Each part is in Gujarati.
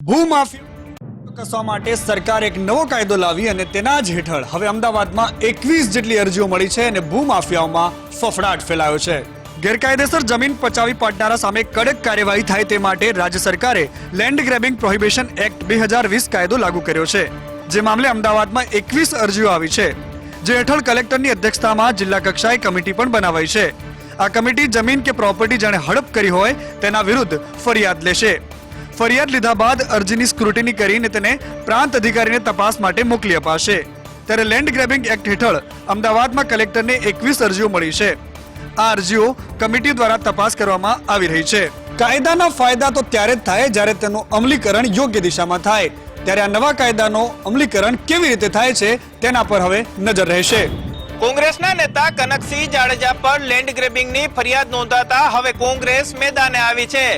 ભૂમાફિયા કસવા માટે સરકાર એક નવો કાયદો લાવી અને તેના જ હેઠળ હવે અમદાવાદમાં 21 જેટલી અરજીઓ મળી છે અને ભૂમાફિયાઓમાં ફફડાટ ફેલાયો છે। ગેરકાયદેસર જમીન પચાવી પાડનારા સામે કડક કાર્યવાહી થાય તે માટે રાજ્ય સરકારે લેન્ડ ગ્રેબિંગ પ્રોહિબિશન એક્ટ 2020 કાયદો લાગુ કર્યો છે, જે મામલે અમદાવાદમાં 21 અરજીઓ આવી છે, જે હેઠળ કલેક્ટરની અધ્યક્ષતામાં જિલ્લા કક્ષાએ કમિટી પણ બનાવાઈ છે। આ કમિટી જમીન કે પ્રોપર્ટી જેણે હડપ કરી હોય તેના વિરુદ્ધ ફરિયાદ લેશે। ફરિયાદ લીધા બાદ અરજીની સ્ક્રુટિની કરીને તેને પ્રાંત અધિકારીને તપાસ માટે મોકલી અપાશે। ત્યારે લેન્ડ ગ્રેબિંગ એક્ટ હેઠળ અમદાવાદમાં કલેક્ટરને 21 અરજીઓ મળી છે। આ અરજીઓ કમિટી દ્વારા તપાસ કરવામાં આવી રહી છે। કાયદાના ફાયદા તો ત્યારે જ થાય જ્યારે તેનું અમલીકરણ યોગ્ય દિશામાં થાય, ત્યારે આ નવા કાયદાનો અમલીકરણ કેવી રીતે થાય છે તેના પર હવે નજર રહેશે। કોંગ્રેસના નેતા કનકસિંહ જાડેજા પર લેન્ડ ગ્રેબિંગની ફરિયાદ નોંધાતા હવે કોંગ્રેસ મેદાને આવી છે।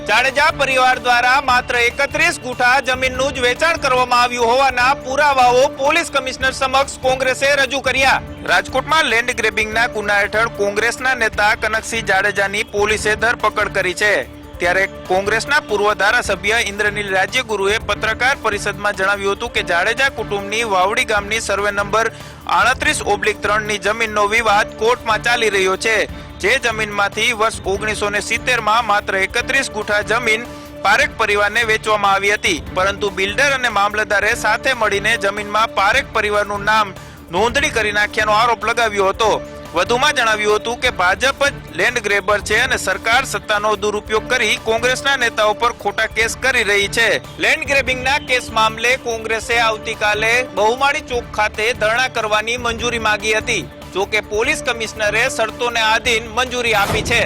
જાડેજા પરિવાર દ્વારા માત્ર 31 ગુઠા જમીનનું જ વેચાણ કરવામાં આવ્યું હોવાના પુરાવાઓ પોલીસ કમિશનર સમક્ષ કોંગ્રેસે રજૂ કર્યા। રાજકોટમાં લેન્ડ ગ્રેબિંગના ગુના હેઠળ કોંગ્રેસના નેતા કનકસિંહ જાડેજાની પોલીસે ધરપકડ કરી છે। ત્યારે કોંગ્રેસના પૂર્વ ધારાસભ્ય ઇન્દ્રનીલ રાજ્યગુરુએ પત્રકાર પરિષદમાં જણાવ્યું હતું કે જાડેજા કુટુંબની વાવડી ગામની સર્વે નંબર 38/3 ની જમીનનો વિવાદ કોર્ટમાં ચાલી રહ્યો છે, જે જમીનમાંથી વર્ષ 1970માં માત્ર 31 ગુઠા જમીન પારેખ પરિવારને વેચવામાં આવી હતી, પરંતુ બિલ્ડર અને મામલતદારે સાથે મળીને જમીનમાં પારેખ પરિવારનું નામ નોંધણી કરી નાખ્યાનો આરોપ લગાવ્યો હતો। વધુમાં જણાવ્યું હતું કે ભાજપ જ લેન્ડ ગ્રેબર છે અને સરકાર સત્તાનો દુરુપયોગ કરી કોંગ્રેસના નેતાઓ પર ખોટા કેસ કરી રહી છે। લેન્ડ ગ્રેબિંગના કેસ મામલે કોંગ્રેસે આવતીકાલે બહુમાળી ચોક ખાતે ધરણા કરવાની મંજૂરી માંગી હતી, જો કે પોલીસ કમિશનરે શરતોને આધીન મંજૂરી આપી છે।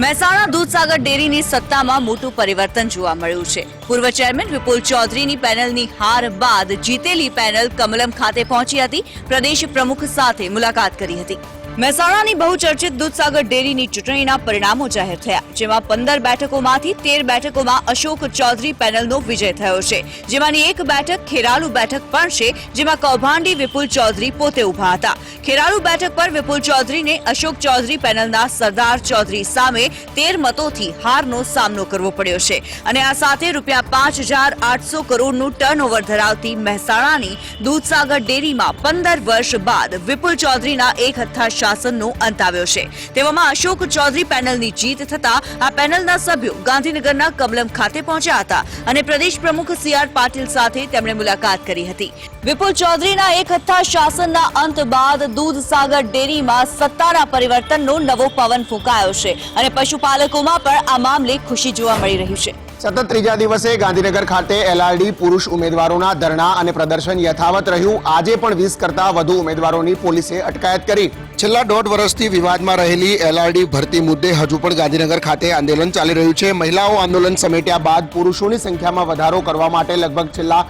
મહેસાણા દૂધસાગર ડેરીની સત્તામાં મોટું પરિવર્તન જોવા મળ્યું છે। પૂર્વ ચેરમેન વિપુલ ચૌધરીની પેનલની હાર બાદ જીતેલી પેનલ કમલમ ખાતે પહોંચી હતી, પ્રદેશ પ્રમુખ સાથે મુલાકાત કરી હતી। મહેસાણાની બહુચર્ચિત દૂધસાગર ડેરીની ચૂંટણીના પરિણામો જાહેર થયા, જેમાં 15 બેઠકોમાંથી 13 બેઠકોમાં અશોક ચૌધરી પેનલનો વિજય થયો છે, જેમાંની એક બેઠક ખેરાલુ બેઠક પણ છે, જેમાં કૌભાંડી વિપુલ ચૌધરી પોતે ઉભા હતા। ખેરાલુ બેઠક પર વિપુલ ચૌધરીને અશોક ચૌધરી પેનલના સરદાર ચૌધરી સામે 13 મતોથી હારનો સામનો કરવો પડ્યો છે અને આ સાથે ₹5,800 કરોડનું ટર્નઓવર ધરાવતી મહેસાણાની દૂધસાગર ડેરીમાં 15 વર્ષ બાદ વિપુલ ચૌધરીના એક હથ્થા શાસનનો અંત આવ્યો છે। તેવામાં અશોક ચૌધરી પેનલની જીત થતા આ પેનલના સભ્યો ગાંધીનગરના કમલમ ખાતે પહોંચ્યા હતા અને પ્રદેશ પ્રમુખ CR પાટીલ સાથે તેમણે મુલાકાત કરી હતી। વિપુલ ચૌધરીના એક હથ્થા શાસનના અંત બાદ દૂધસાગર ડેરીમાં સત્તાના પરિવર્તનનો નવો પવન ફૂંકાયો છે અને પશુપાલકોમાં પણ આ મામલે ખુશી જોવા મળી રહી છે। સતત ત્રીજા દિવસે ગાંધીનગર ખાતે LRD પુરુષ ઉમેદવારોના ધરણા અને પ્રદર્શન યથાવત રહ્યું। આજે પણ 20 કરતા વધુ ઉમેદવારોની પોલીસે અટકાયત કરી। છેલ્લા 1.5 વર્ષથી વિવાદમાં રહેલી LRD ભરતી મુદ્દે હજુ પણ ગાંધીનગર ખાતે આંદોલન ચાલી રહ્યું છે। મહિલાઓ આંદોલન સમેટ્યા બાદ પુરુષોની સંખ્યામાં વધારો કરવા માટે લગભગ છેલ્લા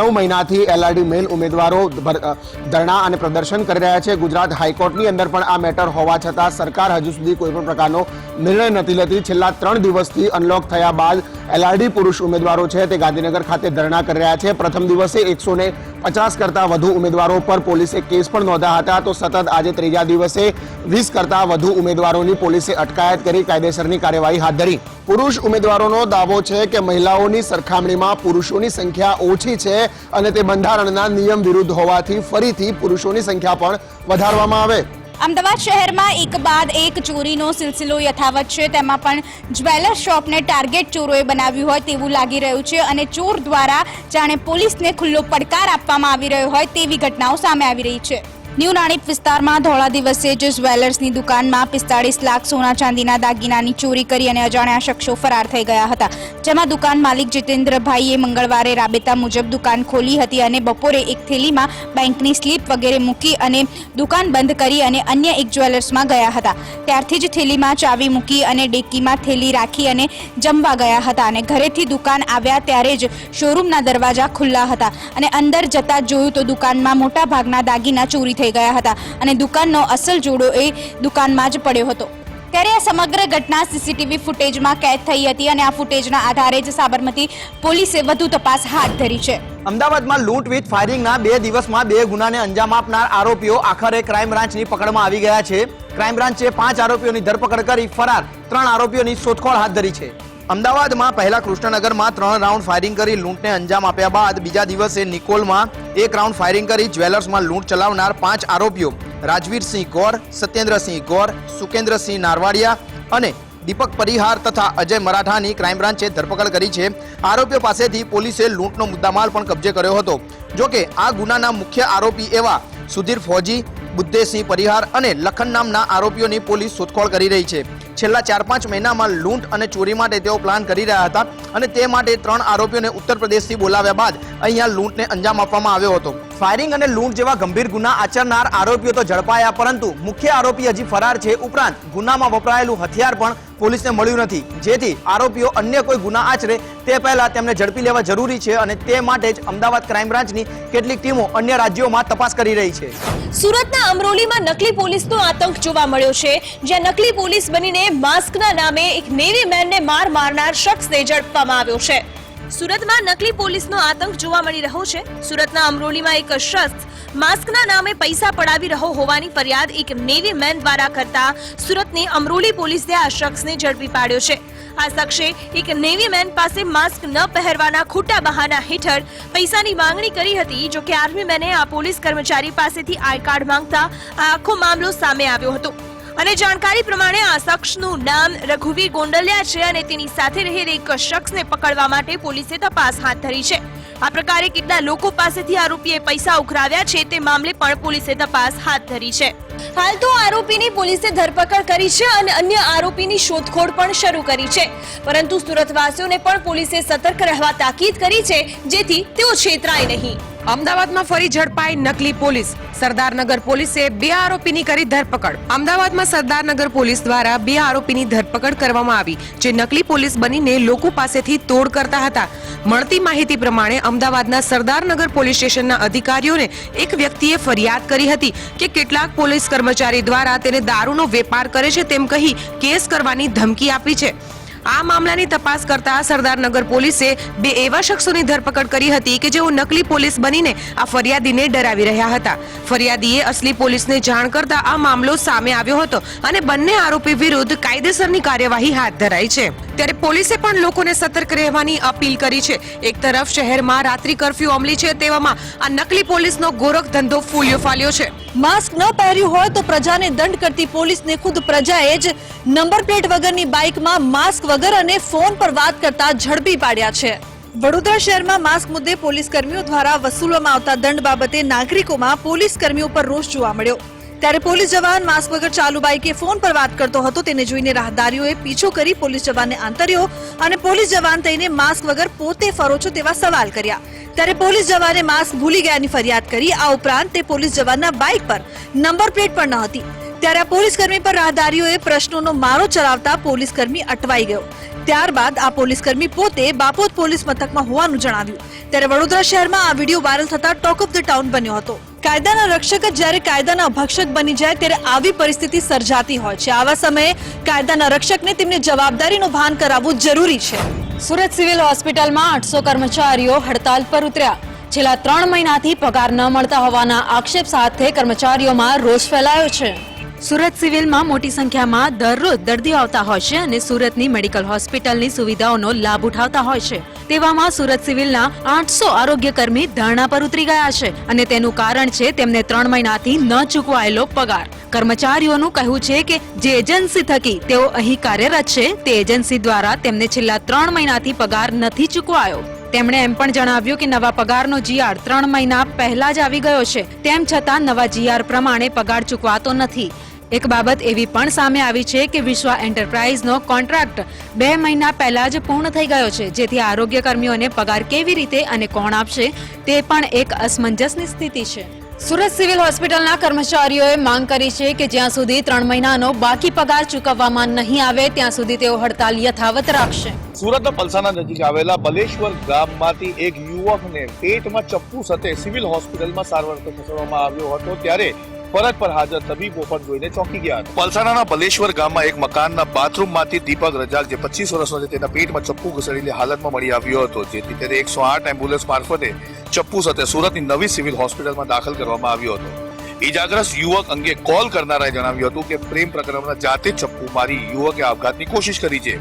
9 મહિનાથી LRD મેલ ઉમેદવારો ધરણા અને પ્રદર્શન કરી રહ્યા છે। ગુજરાત હાઈકોર્ટની અંદર પણ આ મેટર હોવા છતાં સરકાર હજુ સુધી કોઈ પણ પ્રકારનો નિર્ણય નથી લેતી। છેલ્લા 3 દિવસથી અનલોક થયા બાદ LRD પુરુષ ઉમેદવારો છે તે ગાંધીનગર ખાતે ધરણા કરી રહ્યા છે। પ્રથમ દિવસે 150 કરતા વધુ ઉમેદવારો પર પોલીસે કેસ પણ નોંધ્યા હતા, તો સતત આજે ત્રીજા દિવસે 20 કરતા વધુ ઉમેદવારોની પોલીસે અટકાયત કરી કાયદેસરની કાર્યવાહી હાથ ધરી। પુરુષ ઉમેદવારોનો દાવો છે કે મહિલાઓની સરખામણીમાં પુરુષોની સંખ્યા ઓછી છે અને તે બંધારણના નિયમ વિરુદ્ધ હોવાથી ફરીથી પુરુષોની સંખ્યા પણ વધારવામાં આવે। અમદાવાદ શહેરમાં એક બાદ એક ચોરીનો સિલસિલો યથાવત છે, તેમાં પણ જ્વેલર્સ શોપને ટાર્ગેટ ચોરોએ બનાવ્યું હોય તેવું લાગી રહ્યું છે અને ચોર દ્વારા જાણે પોલીસને ખુલ્લો પડકાર આપવામાં આવી રહ્યો હોય તેવી ઘટનાઓ સામે આવી રહી છે। ન્યૂ નાણીપ વિસ્તારમાં ધોળા દિવસે જ જ્વેલર્સની દુકાનમાં 45 લાખ સોના ચાંદીના દાગીનાની ચોરી કરી અને અજાણ્યા શખ્સો ફરાર થઈ ગયા હતા, જેમાં દુકાન માલિક જીતેન્દ્રભાઈએ મંગળવારે રાબેતા મુજબ દુકાન ખોલી હતી અને બપોરે એક થેલીમાં બેંકની સ્લીપ વગેરે મૂકી અને દુકાન બંધ કરી અને અન્ય એક જ્વેલર્સમાં ગયા હતા। ત્યારથી જ થેલીમાં ચાવી મૂકી અને ડેકીમાં થેલી રાખી અને જમવા ગયા હતા અને ઘરેથી દુકાન આવ્યા ત્યારે જ શોરૂમના દરવાજા ખુલ્લા હતા અને અંદર જતા જોયું તો દુકાનમાં મોટા ભાગના દાગીના ચોરી થઈ ગયા હતા અને દુકાનનો અસલ જોડો એ દુકાનમાં જ પડ્યો હતો। ત્યારે આ સમગ્ર ઘટના CCTV ફૂટેજમાં કેદ થઈ હતી અને આ ફૂટેજના આધારે જ સાબરમતી પોલીસે વધુ તપાસ હાથ ધરી છે। અમદાવાદમાં લૂંટ વિથ ફાયરિંગના 2 દિવસમાં 2 ગુનાને અંજામ આપનાર આરોપીઓ આખરે ક્રાઇમ બ્રાન્ચની પકડમાં આવી ગયા છે। ક્રાઇમ બ્રાન્ચે 5 આરોપીઓની ધરપકડ કરી ફરાર 3 આરોપીઓની શોધખોળ હાથ ધરી છે। અમદાવાદમાં પહેલા કૃષ્ણનગરમાં 3 રાઉન્ડ ફાયરિંગ કરી લૂંટને અંજામ આપ્યા બાદ બીજા દિવસે નિકોલમાં 1 રાઉન્ડ ફાયરિંગ કરી જ્વેલર્સમાં લૂંટ ચલાવનાર 5 આરોપીઓ રાજવીરસિંહ ગોર, સત્યેન્દ્રસિંહ ગોર, સુકેન્દ્રસિંહ નારવાડિયા અને દીપક પરિહાર તથા અજય મરાઠાની ક્રાઇમ બ્રાન્ચે ધરપકડ કરી છે. આરોપીઓ પાસેથી પોલીસે લૂંટનો મુદ્દામાલ પણ કબજે કર્યો હતો. જોકે આ ગુનાના મુખ્ય આરોપી એવા સુધીર ફોજી, બુદ્ધેસિંહ પરિહાર અને લખન નામના આરોપીઓની પોલીસ શોધખોળ કરી રહી છે. છેલ્લા 4-5 મહિનામાં લૂંટ અને ચોરી માટે તેઓ પ્લાન કરી રહ્યા હતા અને તે માટે 3 આરોપીઓને ઉત્તર પ્રદેશથી બોલાવ્યા બાદ અહીંયા લૂંટને અંજામ આપવામાં આવ્યો હતો. ફાયરિંગ અને લૂંટ જેવા ગંભીર ગુના આચરનાર આરોપીઓ તો ઝડપાયા, પરંતુ મુખ્ય આરોપી હજી ફરાર છે. ઉપરાંત ગુનામાં વપરાયેલું હથિયાર પણ પોલીસને મળ્યું નથી, જેથી આરોપીઓ અન્ય કોઈ ગુના આચરે તે પહેલા તેમને ઝડપી લેવા જરૂરી છે અને તે માટે જ અમદાવાદ ક્રાઇમ બ્રાન્ચની કેટલીક ટીમો અન્ય રાજ્યોમાં તપાસ કરી રહી છે. સુરતના અમરોલીમાં નકલી પોલીસનો આતંક જોવા મળ્યો છે, જ્યાં નકલી પોલીસ બનીને માસ્કના નામે એક નેવી મેનને માર મારનાર શખ્સને ઝડપવામાં આવ્યો છે. સુરતમાં નકલી પોલીસનો આતંક જોવા મળી રહ્યો છે. સુરતના અમરોલીમાં એક શખ્સ માસ્કના નામે પૈસા પડાવી રહ્યો હોવાની ફરિયાદ એક નેવી મેન દ્વારા કરતા સુરતની અમરોલી પોલીસે આ શખ્સને ઝડપી પાડ્યો છે. આ શખ્સે એક નેવી મેન પાસે માસ્ક ન પહેરવાના ખોટા બહાના હેઠળ પૈસાની માંગણી કરી હતી. જો કે આર્મી મેને આ પોલીસ કર્મચારી પાસેથી આઈ કાર્ડ માંગતા આ આખો મામલો સામે આવ્યો હતો. અને જાણકારી પ્રમાણે આ શખ્સનું નામ રઘુવીર ગોંડલિયા છે અને તેની સાથે રહેલ એક શખ્સને પકડવા માટે પોલીસે તપાસ હાથ ધરી છે. આ પ્રકારે કેટલા લોકો પાસેથી આરોપીએ પૈસા ઉઘરાવ્યા છે તે મામલે પણ પોલીસે તપાસ હાથ ધરી છે. હાલ તો આરોપીની પોલીસે ધરપકડ કરી છે અને અન્ય આરોપીની શોધખોળ પણ શરૂ કરી છે, પરંતુ સુરતવાસીઓને પણ પોલીસે સતર્ક રહેવા તાકીદ કરી છે, જેથી તેઓ છેતરાય નહીં. અમદાવાદમાં ફરી ઝડપાઈ નકલી પોલીસ. સરદારનગર પોલીસે 2 આરોપીની કરી ધરપકડ. અમદાવાદમાં સરદારનગર પોલીસ દ્વારા 2 આરોપીની ધરપકડ કરવામાં આવી, જે નકલી પોલીસ બનીને લોકો પાસેથી તોડ કરતા હતા. મળતી માહિતી પ્રમાણે અમદાવાદના સરદારનગર પોલીસ સ્ટેશનના અધિકારીઓને એક વ્યક્તિએ ફરિયાદ કરી હતી કે કેટલાક પોલીસ કર્મચારી દ્વારા તેને દારૂનો વેપાર કરે છે તેમ કહી કેસ કરવાની ધમકી આપી છે. આ મામલાની તપાસ કરતા સરદારનગર પોલીસે 2 એવા શખ્સોની ધરપકડ કરી હતી કે જેઓ નકલી પોલીસ બનીને આ ફરિયાદીને ડરાવી રહ્યા હતા. ફરિયાદીએ અસલી પોલીસને જાણ કરતા આ મામલો સામે આવ્યો હતો અને બંને આરોપી વિરુદ્ધ કાયદેસરની કાર્યવાહી હાથ ધરાઈ છે. ત્યારે પોલીસે પણ લોકોને સતર્ક રહેવાની અપીલ કરી છે. એક તરફ શહેરમાં રાત્રિ કર્ફ્યુ અમલી છે, તેવામાં આ નકલી પોલીસનો ગોરખ ધંધો ફૂલ્યો ફાલ્યો છે. માસ્ક ન પહેર્યું હોય તો પ્રજાને દંડ કરતી પોલીસને ખુદ પ્રજાએ જ નંબર પ્લેટ વગરની બાઇકમાં માસ્ક વગર અને ફોન પર વાત કરતા ઝડપી પાડ્યા છે. વડોદરા શહેરમાં માસ્ક મુદ્દે પોલીસ કર્મીઓ દ્વારા વસૂલવામાં આવતા દંડ બાબતે નાગરિકોમાં પોલીસ કર્મીઓ પર રોષ જોવા મળ્યો. ત્યારે પોલીસ જવાન માસ્ક વગર ચાલુ બાઇકે ફોન પર વાત કરતો હતો, તેને જોઈને રાહદારીઓએ પીછો કરી પોલીસ જવાનને આંતર્યો અને પોલીસ જવાન થઈને માસ્ક વગર પોતે ફરો છો તેવા સવાલ કર્યા. ત્યારે પોલીસ જવાને માસ્ક ભૂલી ગયાની ફરિયાદ કરી. આ ઉપરાંત તે પોલીસ જવાનના બાઇક પર નંબર પ્લેટ પણ ન હતી. ત્યારે આ પોલીસકર્મી પર રાહદારીઓએ પ્રશ્નોનો મારો ચલાવતા પોલીસકર્મી અટવાઈ ગયો. ત્યારબાદ આ પોલીસકર્મી પોતે બાપોદ પોલીસ મથકમાં હોવાનું જણાવ્યું. ત્યારે વડોદરા શહેરમાં આ વિડીયો વાયરલ થતા ટોક ઓફ ધ ટાઉન બન્યો હતો. કાયદાના રક્ષક જ જ્યારે કાયદાના ભક્ષક બની જાય ત્યારે આવી પરિસ્થિતિ સર્જાતી હોય છે. આવા સમયે કાયદાના રક્ષકને તેમની જવાબદારીનું ભાન કરાવવું જરૂરી છે. સુરત સિવિલ હોસ્પિટલમાં 800 કર્મચારીઓ હડતાલ પર ઉતર્યા. છેલ્લા 3 મહિનાથી પગાર ન મળતા હોવાના આક્ષેપ સાથે કર્મચારીઓમાં રોષ ફેલાયો છે. સુરત સિવિલમાં મોટી સંખ્યામાં દરરોજ દર્દીઓ આવતા હોય છે અને સુરતની મેડિકલ હોસ્પિટલની સુવિધાઓનો લાભ ઉઠાવતા હોય છે. તેવામાં સુરત સિવિલના 800 આરોગ્ય કર્મી ધરણા પર ઉતરી ગયા છે અને તેનું કારણ છે તેમને 3 મહિનાથી ન ચૂકવાયેલો પગાર. કર્મચારીઓનું કહેવું છે કે જે એજન્સી થકી તેઓ અહીં કાર્યરત છે તે એજન્સી દ્વારા તેમને છેલ્લા 3 મહિનાથી પગાર નથી ચૂકવાયો. તેમણે એમ પણ જણાવ્યું કે નવા પગારનો જીઆર 3 મહિના પહેલા જ આવી ગયો છે, તેમ છતાં નવા જીઆર પ્રમાણે પગાર ચૂકવાતો નથી. એક બાબત એવી પણ સામે આવી છે કે વિશ્વ એન્ટરપ્રાઇઝનો કોન્ટ્રાક્ટ 2 મહિના પહેલા જ પૂર્ણ થઈ ગયો છે, જેથી આરોગ્ય કર્મીઓને પગાર કેવી રીતે અને કોણ આપશે તે પણ એક અસમંજસની સ્થિતિ છે. સુરત સિવિલ હોસ્પિટલના કર્મચારીઓએ માંગ કરી છે કે જ્યાં સુધી 3 મહિનાનો બાકી પગાર ચૂકવવામાં નહીં આવે ત્યાં સુધી તેઓ હડતાલ યથાવત રાખશે. સુરતના પલસાણા નજીક આવેલા બલેશ્વર ગામમાંથી એક યુવકને પેટમાં ચપ્પુ સાથે સિવિલ હોસ્પિટલમાં સારવાર ખસેડવામાં આવ્યો હતો, ત્યારે ફરજ પર હાજર તબીબો પણ જોઈને ચોંકી ગયા હતા. પલસાણાના બલેશ્વર ગામમાં એક મકાનના બાથરૂમમાંથી દીપક રજાક, જે 25 વર્ષનો છે, તેના પેટમાં ચપ્પુ ઘસેડીને હાલતમાં મળી આવ્યો હતો, જેથી તેને 108 એમ્બ્યુલન્સ મારફતે ચપ્પુ સાથે સુરતની નવી સિવિલ હોસ્પિટલમાં દાખલ કરવામાં આવ્યો હતો. ઈજાગ્રસ્ત યુવક અંગે કોલ કરનારાએ જણાવ્યું હતું કે પ્રેમ પ્રકરણમાં જાતે ચપ્પુ મારી યુવકે આપઘાતની કોશિશ કરી છે.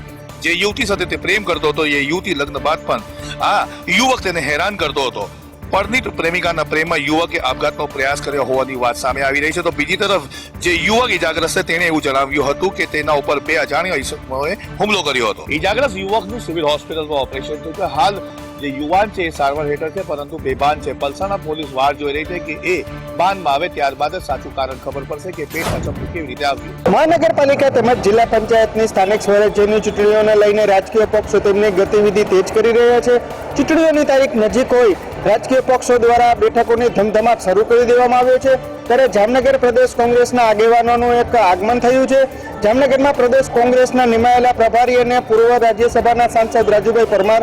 જે યુવતી સાથે તે પ્રેમ કરતો હતો એ યુવતી લગ્ન બાદ પણ આ યુવક તેને હેરાન કરતો હતો. પરણિત પ્રેમિકાના પ્રેમમાં યુવકે આપઘાતનો પ્રયાસ કર્યો હોવાની વાત સામે આવી રહી છે. તો બીજી તરફ જે યુવક ઈજાગ્રસ્ત છે તેણે એવું જણાવ્યું હતું કે તેના ઉપર 2 અજાણ્યા ઈસમોએ હુમલો કર્યો હતો. ઈજાગ્રસ્ત યુવકનું સિવિલ હોસ્પિટલમાં ઓપરેશન થયું છે. હાલ જે યુવાન છે એ સારવાર હેઠળ છે, પરંતુ બેભાન છે. પલસાણા પોલીસ વાર જોઈ રહી છે કે એ બાનમાં આવે ત્યારબાદ જ સાચું કારણ ખબર પડશે કે પેટમાં ચંપુ કેવી રીતે આવ્યું. મહાનગરપાલિકા તેમજ જિલ્લા પંચાયતની સ્થાનિક સ્વરાજ્યની ચૂંટણીઓને લઈને રાજકીય પક્ષો તેમની ગતિવિધિ તેજ કરી રહ્યા છે. ચૂંટણીઓની તારીખ નજીક હોય રાજકીય પક્ષો દ્વારા બેઠકોની ધમધમાટ શરૂ કરી દેવામાં આવ્યો છે. ત્યારે જામનગર પ્રદેશ કોંગ્રેસના આગેવાનોનું એક આગમન થયું છે. જામનગરમાં પ્રદેશ કોંગ્રેસના નિમાયેલા પ્રભારી અને પૂર્વ રાજ્યસભાના સાંસદ રાજુભાઈ પરમાર,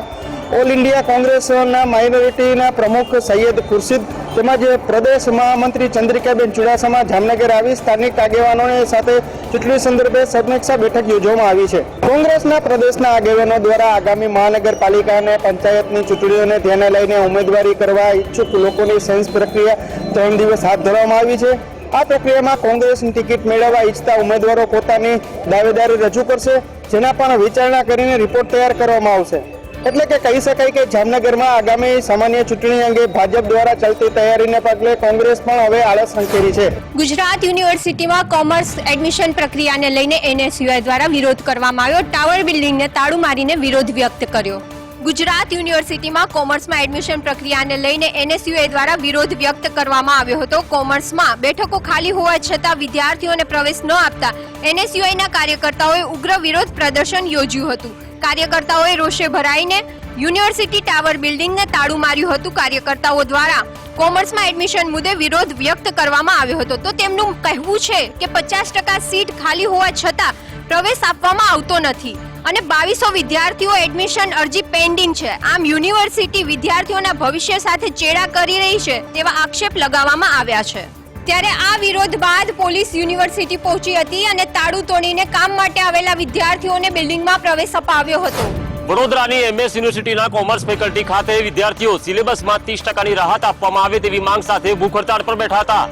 ઓલ ઇન્ડિયા કોંગ્રેસના માઇનોરિટીના પ્રમુખ સૈયદ ખુરશીદ તેમજ પ્રદેશ મહામંત્રી ચંદ્રિકાબેન ચુડાસમા જામનગર આવી સ્થાનિક આગેવાનોની સાથે ચૂંટણી સંદર્ભે સમીક્ષા બેઠક યોજવામાં આવી છે. કોંગ્રેસના પ્રદેશના આગેવાનો દ્વારા આગામી મહાનગરપાલિકા અને પંચાયતની ચૂંટણીઓને ધ્યાને લઈને ઉમેદવારી કરવા ઈચ્છુક લોકોની સેન્સ પ્રક્રિયા 3 દિવસ હાથ ધરવામાં આવી છે. આ પ્રક્રિયામાં કોંગ્રેસની ટિકિટ મેળવવા ઈચ્છતા ઉમેદવારો પોતાની દાવેદારી રજૂ કરશે, જેના પણ વિચારણા કરીને રિપોર્ટ તૈયાર કરવામાં આવશે. એટલે કે કહી શકાય કે જામનગરમાં આગામી સામાન્ય ચૂંટણી અંગે ભાજપ દ્વારા ચાલતી તૈયારીને પગલે કોંગ્રેસ પણ હવે આળસ સંકેલી છે. ગુજરાત યુનિવર્સિટીમાં કોમર્સ એડમિશન પ્રક્રિયાને લઈને NSUI દ્વારા વિરોધ કરવામાં આવ્યો. ટાવર બિલ્ડિંગને તાળું મારીને વિરોધ વ્યક્ત કર્યો. ગુજરાત યુનિવર્સિટીમાં કોમર્સમાં એડમિશન પ્રક્રિયાને લઈને NSUI દ્વારા વિરોધ વ્યક્ત કરવામાં આવ્યો હતો. કોમર્સમાં બેઠકો ખાલી હોવા છતાં વિદ્યાર્થીઓને પ્રવેશ ન આપતા NSUIના કાર્યકર્તાઓએ ઉગ્ર વિરોધ પ્રદર્શન યોજ્યું હતું. કાર્યકર્તાઓએ રોષે ભરાઈને યુનિવર્સિટી ટાવર બિલ્ડિંગને તાળું માર્યું હતું. કાર્યકર્તાઓ દ્વારા કોમર્સમાં એડમિશન મુદ્દે વિરોધ વ્યક્ત કરવામાં આવ્યો હતો. તો તેમનું કહેવું છે કે 50% સીટ ખાલી હોવા છતાં પ્રવેશ આપવામાં આવતો નથી અને 2200 વિદ્યાર્થીઓ એડમિશન અરજી પેન્ડિંગ છે. આમ યુનિવર્સિટી વિદ્યાર્થીઓના ભવિષ્ય સાથે ચેડા કરી રહી છે તેવા આક્ષેપ લગાવવામાં આવ્યા છે. ત્યારે આ વિરોધ બાદ પોલીસ યુનિવર્સિટી પહોંચી હતી અને તાળું તોડીને કામ માટે આવેલા વિદ્યાર્થીઓને બિલ્ડિંગમાં પ્રવેશ અપાવ્યો હતો. વડોદરાની MS યુનિવર્સિટીના કોમર્સ ફેકલ્ટી ખાતે વિદ્યાર્થીઓ સિલેબસમાં 30%ની રાહત આપવામાં આવે તેવી માંગ સાથે ભૂખ હડતાળ પર બેઠા હતા.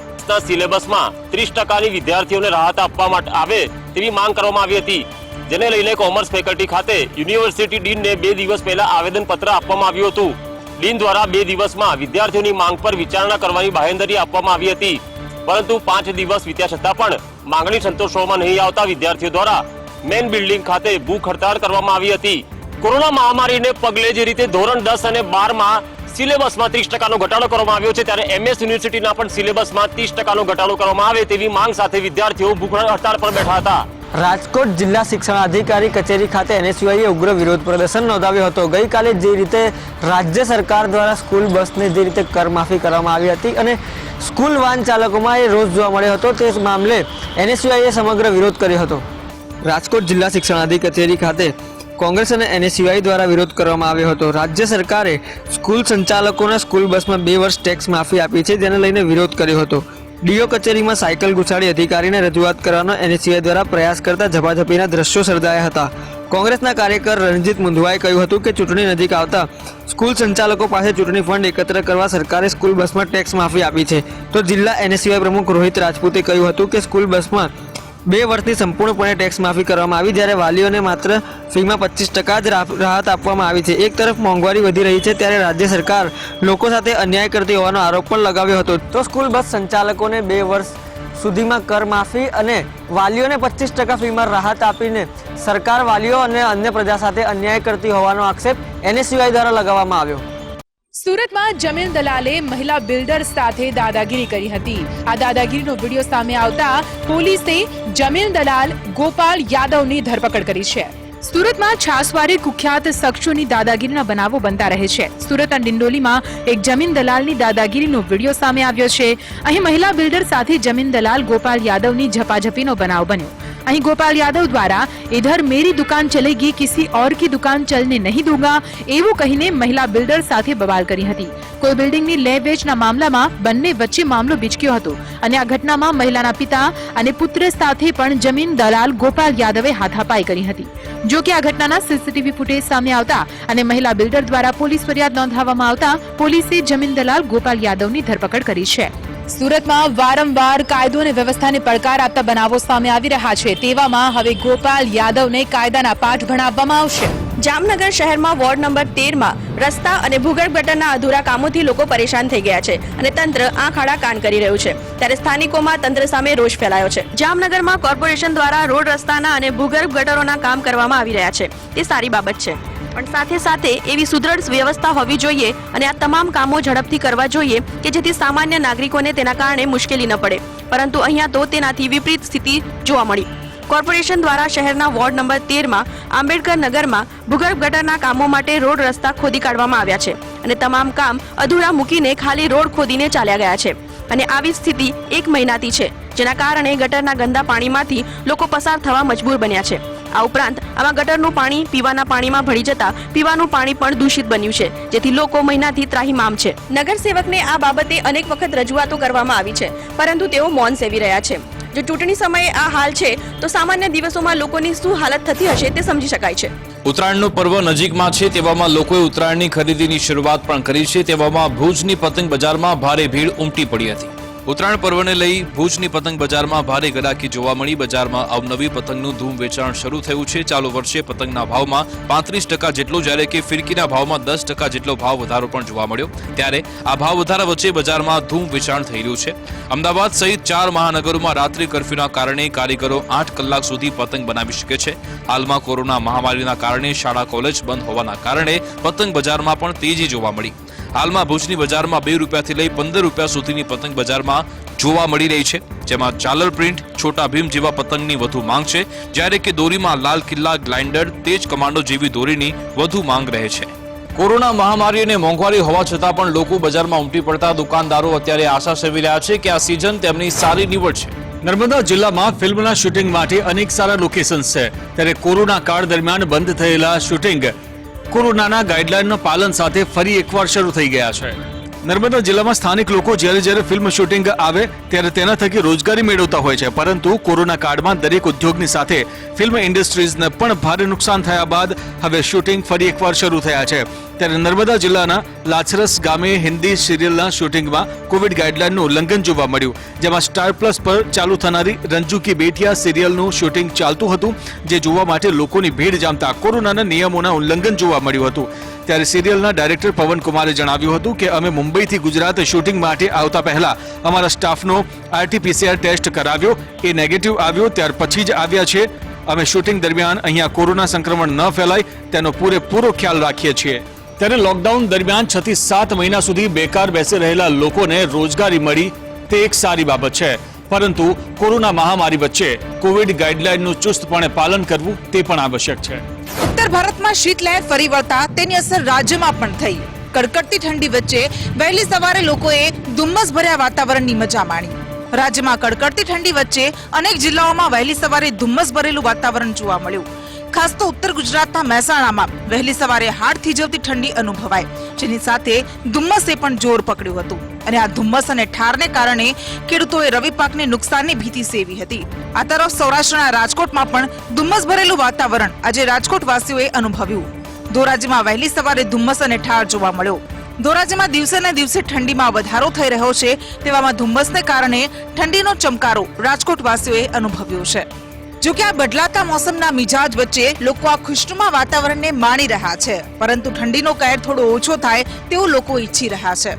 સિલેબસમાં 30%ની વિદ્યાર્થીઓને રાહત આપવામાં આવે તેવી માંગ કરવામાં આવી હતી, જેને લઈને કોમર્સ ફેકલ્ટી ખાતે યુનિવર્સિટી ડીનને 2 દિવસ પહેલા આવેદનપત્ર આપવામાં આવ્યું હતું. ડીન દ્વારા 2 દિવસમાં વિદ્યાર્થીઓની માંગ પર વિચારણા કરવાની બાહેંધરી આપવામાં આવી હતી, પરંતુ 5 દિવસ વીત્યા છતાં પણ માંગણી સંતોષવામાં નહીં આવતા વિદ્યાર્થીઓ દ્વારા મેન બિલ્ડિંગ ખાતે ભૂખ હડતાળ કરવામાં આવી હતી. કોરોના મહામારીને પગલે જે રીતે ધોરણ 10 અને 12માં સિલેબસમાં 30%નો ઘટાડો કરવામાં આવ્યો છે, ત્યારે MS યુનિવર્સિટીના પણ સિલેબસમાં 30%નો ઘટાડો કરવામાં આવે તેવી માંગ સાથે વિદ્યાર્થીઓ ભૂખ હડતાળ પર બેઠા હતા. રાજકોટ જિલ્લા શિક્ષણાધિકારી કચેરી ખાતે NSUIએ ઉગ્ર વિરોધ પ્રદર્શન નોંધાવ્યો હતો. ગઈકાલે જે રીતે રાજ્ય સરકાર દ્વારા સ્કૂલ બસને જે રીતે કરમાફી કરવામાં આવી હતી અને સ્કૂલ વાહન ચાલકોમાં એ રોષ જોવા મળ્યો હતો, તે મામલે NSUIએ સમગ્ર વિરોધ કર્યો હતો. રાજકોટ જિલ્લા શિક્ષણાધિકારી કચેરી ખાતે કોંગ્રેસ અને NSUI દ્વારા વિરોધ કરવામાં આવ્યો હતો. રાજ્ય સરકારે સ્કૂલ સંચાલકોના સ્કૂલ બસમાં 2 વર્ષ ટેક્સ માફી આપી છે, જેને લઈને વિરોધ કર્યો હતો. ડીઓ કચેરીમાં સાયકલ ઘુસાડી અધિકારીને રજૂઆત કરવાનો NSUI દ્વારા પ્રયાસ કરતા ઝપાઝપીના દ્રશ્યો સર્જાયા હતા. કોંગ્રેસના કાર્યકર રણજીત મુંધવાએ કહ્યું હતું કે ચૂંટણી નજીક આવતા સ્કૂલ સંચાલકો પાસે ચૂંટણી ફંડ એકત્ર કરવા સરકારે સ્કૂલ બસમાં ટેક્સ માફી આપી છે. તો જિલ્લા NSUI પ્રમુખ રોહિત રાજપૂતે કહ્યું હતું કે સ્કૂલ બસમાં 2 વર્ષની સંપૂર્ણપણે ટેક્સ માફી કરવામાં આવી, જ્યારે વાલીઓને માત્ર ફીમાં 25% જ રાહત આપવામાં આવી છે. એક તરફ મોંઘવારી વધી રહી છે, ત્યારે રાજ્ય સરકાર લોકો સાથે અન્યાય કરતી હોવાનો આરોપ પણ લગાવ્યો હતો. તો સ્કૂલ બસ સંચાલકોને 2 વર્ષ સુધીમાં કર માફી અને વાલીઓને 25% ફીમાં રાહત આપીને સરકાર વાલીઓ અને અન્ય પ્રજા સાથે અન્યાય કરતી હોવાનો આક્ષેપ NSUI દ્વારા લગાવવામાં આવ્યો. સુરતમાં જમીન દલાલે મહિલા બિલ્ડર સાથે દાદાગીરી કરી હતી. આ દાદાગીરીનો વિડીયો સામે આવતા પોલીસે જમીન દલાલ ગોપાલ યાદવની ધરપકડ કરી છે. સુરતમાં છાસવારે કુખ્યાત શખ્સોની દાદાગીરીના બનાવો બનતા રહે છે. સુરતના ડિંડોલીમાં એક જમીન દલાલની દાદાગીરીનો વિડીયો સામે આવ્યો છે. અહીં મહિલા બિલ્ડર સાથે જમીન દલાલ ગોપાલ યાદવની ઝપાઝપીનો બનાવ બન્યો. અહીં ગોપાલ યાદવ દ્વારા इधर मेरी दुकान चलेगी किसी और की दुकान चलने नहीं दूंगा એવું કહીને મહિલા બિલ્ડર સાથે બવાલ કરી હતી. કોઈ બિલ્ડિંગની લે વેચના મામલામાં બંને વચ્ચે મામલો બીચક્યો હતો અને આ ઘટનામાં મહિલાના પિતા અને પુત્ર સાથે પણ જમીન દલાલ ગોપાલ યાદવે હાથાપાઈ કરી હતી. જો કે આ ઘટનાના CCTV ફૂટેજ સામે આવતા અને મહિલા બિલ્ડર દ્વારા પોલીસ ફરિયાદ નોંધાવવામાં આવતા પોલીસે જમીન દલાલ ગોપાલ યાદવની ધરપકડ કરી છે. સુરતમાં વારંવાર કાયદો અને વ્યવસ્થાને પડકાર આપતા બનાવો સામે આવી રહ્યા છે. તેવામાં હવે ગોપાલ યાદવને કાયદાના પાઠ ભણાવવામાં આવશે. જામનગર શહેરમાં વોર્ડ નંબર 13 માં રસ્તા અને ભૂગર્ભ ગટરના અધૂરા કામોથી લોકો પરેશાન થઈ ગયા છે અને તંત્ર આંખ આડા કાન કરી રહ્યું છે. ત્યારે સ્થાનિકોમાં તંત્ર સામે રોષ ફેલાયો છે. જામનગરમાં કોર્પોરેશન દ્વારા રોડ રસ્તાના અને ભૂગર્ભ ગટરોના કામ કરવામાં આવી રહ્યા છે. તે સારી બાબત છે, પણ સાથે સાથે એવી સુદૃઢ વ્યવસ્થા હોવી જોઈએ અને આ તમામ કામો ઝડપથી કરવા જોઈએ કે જેથી સામાન્ય નાગરિકોને તેના કારણે મુશ્કેલી ન પડે. પરંતુ અહીંયા તો તેનાથી વિપરીત સ્થિતિ જોવા મળી. કોર્પોરેશન દ્વારા શહેરના વોર્ડ નંબર 13 માં આંબેડકર નગરમાં ભૂગર્ભ ગટરના કામો માટે રોડ રસ્તા ખોદી કાઢવામાં આવ્યા છે અને તમામ કામ અધૂરા મૂકીને ખાલી રોડ ખોદીને ચાલ્યા ગયા છે. અને આવી સ્થિતિ 1 મહિનાથી છે, જેના કારણે ગટરના ગંદા પાણીમાંથી લોકો પસાર થવા મજબૂર બન્યા છે. આ ઉપરાંત આમાં ગટરનું પાણી પીવાના પાણીમાં ભળી જતા પીવાનું પાણી પણ દૂષિત બન્યું છે, જેથી લોકો મહિનાથી ત્રાહિમામ છે. નગરસેવકને આ બાબતે અનેક વખત રજૂઆતો કરવામાં આવી છે, પરંતુ તેઓ મૌન સેવી રહ્યા છે. જો ચૂંટણી સમયે આ હાલ છે તો સામાન્ય દિવસોમાં લોકોની શું હાલત થતી હશે તે સમજી શકાય છે. ઉત્તરાયણનું પર્વ નજીકમાં છે, તેવામાં લોકોએ ઉત્તરાયણની ખરીદીની શરૂઆત પણ કરી છે. તેવામાં ભુજની પતંગ બજારમાં ભારે ભીડ ઉમટી પડી હતી. ઉત્તરાયણ પર્વને લઈ ભુજની પતંગ બજારમાં ભારે ગરાકી જોવા મળી. બજારમાં અવનવી પતંગનું ધૂમ વેચાણ શરૂ થયું છે. ચાલુ વર્ષે પતંગના ભાવમાં 35% જેટલો, જ્યારે કે ફિરકીના ભાવમાં 10% જેટલો ભાવ વધારો પણ જોવા મળ્યો. ત્યારે આ ભાવ વધારા વચ્ચે બજારમાં ધૂમ વેચાણ થઈ રહ્યું છે. અમદાવાદ સહિત 4 મહાનગરોમાં રાત્રિ કર્ફ્યુના કારણે કારીગરો 8 કલાક સુધી પતંગ બનાવી શકે છે. હાલમાં કોરોના મહામારીના કારણે શાળા કોલેજ બંધ હોવાના કારણે પતંગ બજારમાં પણ તેજી જોવા મળી. હાલમાં ભુજની બજારમાં 2 રૂપિયાથી લઈ 15 રૂપિયા સુધીની પતંગ બજારમાં જોવા મળી રહી છે, જેમાં ઝાલર પ્રિન્ટ, છોટા ભીમ જેવા પતંગની વધુ માંગ છે, જ્યારે કે દોરીમાં લાલ કિલ્લા, ગ્લાઇન્ડર, તેજ કમાન્ડો જેવી દોરીની વધુ માંગ રહે છે. કોરોના મહામારી અને મોંઘવારી હોવા છતાં પણ લોકો બજારમાં ઉમટી પડતા દુકાનદારો અત્યારે આશા સેવી રહ્યા છે કે આ સિઝન તેમની સારી નીવડ છે. નર્મદા જિલ્લામાં ફિલ્મના શૂટિંગ માટે અનેક સારા લોકેશન્સ છે, ત્યારે કોરોના કાળ દરમિયાન બંધ થયેલા શૂટિંગ કોરોનાના ગાઈડલાઈનના પાલન સાથે ફરી એકવાર શરૂ થઈ ગયા છે. નર્મદા જિલ્લામાં સ્થાનિક લોકો જ્યારે ફિલ્મ શૂટિંગ આવે ત્યારે તેના થકી રોજગારી મેળવતા હોય છે, પરંતુ કોરોના કાળમાં દરેક ઉદ્યોગની સાથે ફિલ્મ ઇન્ડસ્ટ્રીઝને પણ ભારે નુકસાન થયા બાદ હવે શૂટિંગ ફરી એકવાર શરૂ થયા છે. ત્યારે નર્મદા જિલ્લાના લાછરસ ગામે હિન્દી સિરિયલના શૂટિંગમાં કોવિડ ગાઈડલાઈનનું ઉલ્લંઘન જોવા મળ્યું, જેમાં સ્ટાર પ્લસ પર ચાલુ થનારી રંજુ કી બેટિયા સિરિયલનું શૂટિંગ ચાલતું હતું, જે જોવા માટે લોકોની ભીડ જામતા કોરોનાના નિયમોના ઉલ્લંઘન જોવા મળ્યું હતું. ત્યારે સિરિયલના ડાયરેક્ટર પવન કુમારે જણાવ્યું હતું કે અમે મુંબઈથી ગુજરાત શૂટિંગ માટે આવતા પહેલા અમારા સ્ટાફનો RT-PCR ટેસ્ટ કરાવ્યો, એ નેગેટિવ આવ્યો, ત્યાર પછી જ આવ્યા છે. અમે શૂટિંગ દરમિયાન અહીંયા કોરોના સંક્રમણ ન ફેલાય તેનો પૂરેપૂરો ખ્યાલ રાખીએ છીએ. ત્યારે લોકડાઉન દરમિયાન 6 થી 7 મહિના સુધી બેકાર બેસી રહેલા લોકોને રોજગારી મળી તે એક સારી બાબત છે, પરંતુ કોરોના મહામારી વચ્ચે કોવિડ ગાઈડલાઈનનું ચુસ્તપણે પાલન કરવું તે પણ આવશ્યક છે. ઉત્તર ભારતમાં શીતલહેર ફરી વળતા તેની અસર રાજ્યમાં પણ થઈ. કડકડતી ઠંડી વચ્ચે વહેલી સવારે લોકોએ ધુમ્મસ ભર્યા વાતાવરણની મજા માણી. રાજ્યમાં કડકડતી ઠંડી વચ્ચે અનેક જિલ્લાઓમાં વહેલી સવારે ધુમ્મસ ભરેલું વાતાવરણ જોવા મળ્યું. ખાસ તો ઉત્તર ગુજરાતના મહેસાણામાં વહેલી સવારે હાડ થીજવતી ઠંડી અનુભવાય, જેની સાથે ધુમ્મસે પણ જોર પકડ્યું હતું. અને આ ધુમ્મસ અને ઠારને કારણે ખેડૂતોએ રવિ પાકને નુકસાનની ભીતિ સેવી હતી. આ તરફ સૌરાષ્ટ્રના રાજકોટમાં પણ ધુમ્મસ ભરેલું વાતાવરણ આજે રાજકોટવાસીઓએ અનુભવ્યું. ધોરાજીમાં વહેલી સવારે ધુમ્મસ અને ઠાર જોવા મળ્યો. ધોરાજીમાં દિવસે ને દિવસે ઠંડીમાં વધારો થઈ રહ્યો છે, તેવામાં ધુમ્મસને કારણે ઠંડીનો ચમકારો રાજકોટવાસીઓએ અનુભવ્યો છે. જોકે આ બદલાતા મોસમના મિજાજ વચ્ચે લોકો આ ખુશનુમા વાતાવરણને માણી રહ્યા છે, પરંતુ ઠંડીનો કહેર થોડો ઓછો થાય તેવું લોકો ઈચ્છી રહ્યા છે.